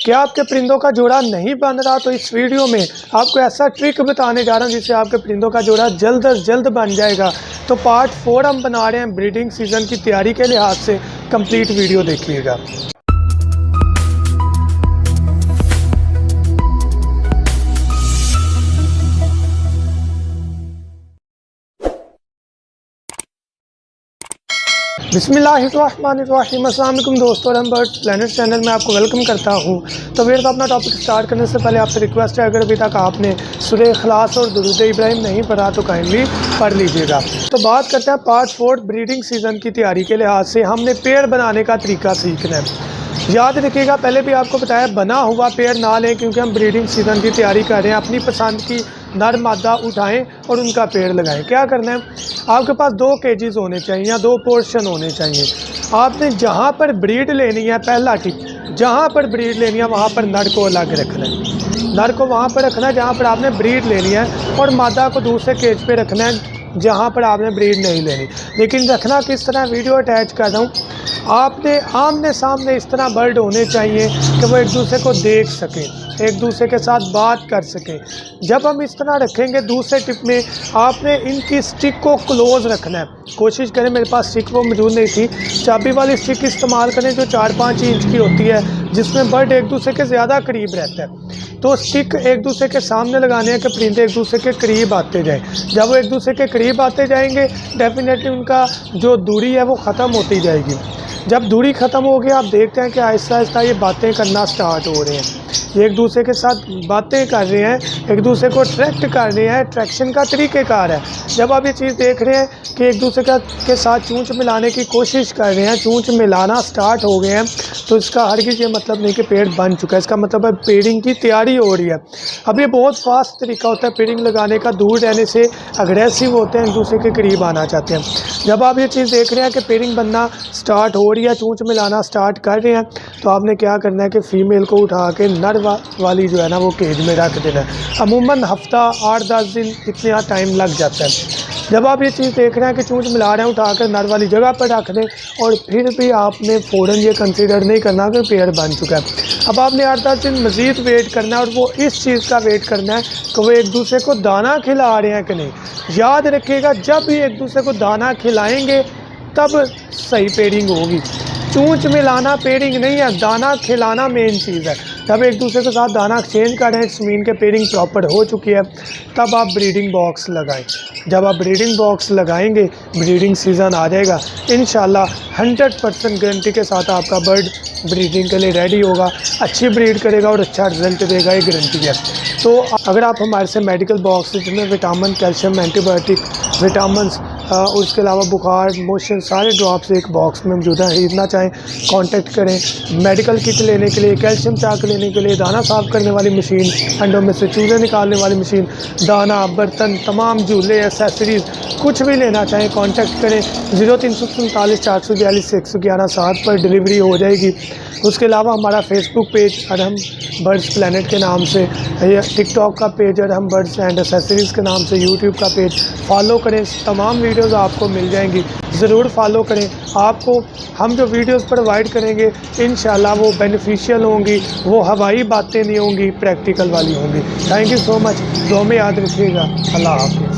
क्या आपके परिंदों का जोड़ा नहीं बन रहा? तो इस वीडियो में आपको ऐसा ट्रिक बताने जा रहा हूँ जिससे आपके परिंदों का जोड़ा जल्द अज जल्द बन जाएगा। तो पार्ट 4 हम बना रहे हैं ब्रीडिंग सीज़न की तैयारी के लिहाज से। कंप्लीट वीडियो देखिएगा। बिस्मिल्लाहिर्रहमानिर्रहीम। अस्सलाम वालेकुम दोस्तों, और हम बर्ड्स प्लैनेट चैनल में आपको वेलकम करता हूँ। तो फिर अपना टॉपिक स्टार्ट करने से पहले आपसे रिक्वेस्ट है, अगर अभी तक आपने सूरह इखलास और दुरूद इब्राहिम नहीं पढ़ा तो काइंडली पढ़ लीजिएगा। तो बात करते हैं पार्ट 4 ब्रीडिंग सीज़न की तैयारी के लिहाज से हमने पेड़ बनाने का तरीका सीखना है। याद रखिएगा, पहले भी आपको बताया बना हुआ पेड़ ना लें, क्योंकि हम ब्रीडिंग सीज़न की तैयारी कर रहे हैं। अपनी पसंद की नर मादा उठाएं और उनका पेड़ लगाएं। क्या करना है, आपके पास 2 केजेस होने चाहिए या 2 पोर्शन होने चाहिए। आपने जहाँ पर ब्रीड लेनी है, पहला टिप, जहाँ पर ब्रीड लेनी है वहाँ पर नर को अलग रखना है। नर को वहाँ पर रखना है जहाँ पर आपने ब्रीड लेनी है, और मादा को दूसरे केज पे रखना है जहाँ पर आपने ब्रीड नहीं लेनी। लेकिन रखना किस तरह, वीडियो अटैच कर रहा हूँ। आपने आमने सामने इस तरह बर्ड होने चाहिए कि वो एक दूसरे को देख सकें, एक दूसरे के साथ बात कर सकें। जब हम इस तरह रखेंगे, दूसरे टिप में आपने इनकी स्टिक को क्लोज़ रखना है। कोशिश करें, मेरे पास स्टिक वो मौजूद नहीं थी, चाबी वाली स्टिक इस्तेमाल करें जो 4-5 इंच की होती है, जिसमें बर्ड एक दूसरे के ज़्यादा करीब रहता है। तो स्टिक एक दूसरे के सामने लगाने हैं कि परिंदे एक दूसरे के करीब आते जाएं। जब वो एक दूसरे के करीब आते जाएंगे, डेफिनेटली उनका जो दूरी है वो ख़त्म होती जाएगी। जब दूरी ख़त्म होगी, आप देखते हैं कि आहिस्ता आहिस्ता ये बातें करना स्टार्ट हो रहे हैं। ये एक दूसरे के साथ बातें कर रहे हैं, एक दूसरे को अट्रैक्ट कर रहे हैं। अट्रैक्शन का तरीक़ेकार है। जब आप ये चीज़ देख रहे हैं कि एक दूसरे के साथ चूंच मिलाने की कोशिश कर रहे हैं, चूंच मिलाना स्टार्ट हो गए हैं, तो इसका हरगिज़ ये मतलब नहीं कि पेड़ बन चुका है। इसका मतलब है पेड़िंग की तैयारी हो रही है। अब ये बहुत फास्ट तरीका होता है पेड़िंग लगाने का। दूर रहने से अग्रेसिव होते हैं, एक दूसरे के करीब आना चाहते हैं। जब आप ये चीज़ देख रहे हैं कि पेड़िंग बनना स्टार्ट हो रही है, चूंच मिलाना स्टार्ट कर रहे हैं, तो आपने क्या करना है कि फ़ीमेल को उठा के नर वाली जो है ना वो केज में रख देना है। अमूमन हफ्ता 8-10 दिन इतना टाइम लग जाता है। जब आप ये चीज़ देख रहे हैं कि चूंच मिला रहे हैं, उठाकर नर वाली जगह पर रख दें, और फिर भी आपने फ़ौरन ये कंसीडर नहीं करना कि पेड़ बन चुका है। अब आपने 8-10 दिन मज़ीद वेट करना है, और वो इस चीज़ का वेट करना है कि वो एक दूसरे को दाना खिला रहे हैं कि नहीं। याद रखिएगा, जब भी एक दूसरे को दाना खिलाएँगे तब सही पेयरिंग होगी। चूंच मिलाना पेयरिंग नहीं है, दाना खिलाना मेन चीज़ है। जब एक दूसरे के साथ दाना एक्सचेंज कर रहे हैं, ज़मीन के पेयरिंग प्रॉपर हो चुकी है, तब आप ब्रीडिंग बॉक्स लगाएं। जब आप ब्रीडिंग बॉक्स लगाएंगे, ब्रीडिंग सीज़न आ जाएगा इंशाल्लाह। 100% गारंटी के साथ आपका बर्ड ब्रीडिंग के लिए रेडी होगा, अच्छी ब्रीड करेगा और अच्छा रिजल्ट देगा, ये गारंटी है। तो अगर आप हमारे से मेडिकल बॉक्स जिसमें विटामिन, कैल्शियम, एंटीबायोटिक, विटामिन और उसके अलावा बुखार, मोशन, सारे ड्रॉप्स एक बॉक्स में मौजूद हैं, खरीदना चाहें कांटेक्ट करें। मेडिकल किट लेने के लिए, कैल्शियम चाक लेने के लिए, दाना साफ़ करने वाली मशीन, अंडों में से चूजे निकालने वाली मशीन, दाना, बर्तन, तमाम झूले, एक्सेसरीज़, कुछ भी लेना चाहें कांटेक्ट करें। 0347 442 111 7 पर डिलीवरी हो जाएगी। उसके अलावा हमारा Facebook page Arham birds planet के नाम से, टिकटॉक का page Arham birds and accessories के नाम से, यूट्यूब का पेज फॉलो करें। तमाम वीडियोस आपको मिल जाएंगी, ज़रूर फॉलो करें। आपको हम जो वीडियोस प्रोवाइड करेंगे इंशाल्लाह वो बेनिफिशियल होंगी, वो हवाई बातें नहीं होंगी, प्रैक्टिकल वाली होंगी। Thank you so much. दुआ में याद रखिएगा। अल्लाह हाफ़िज़।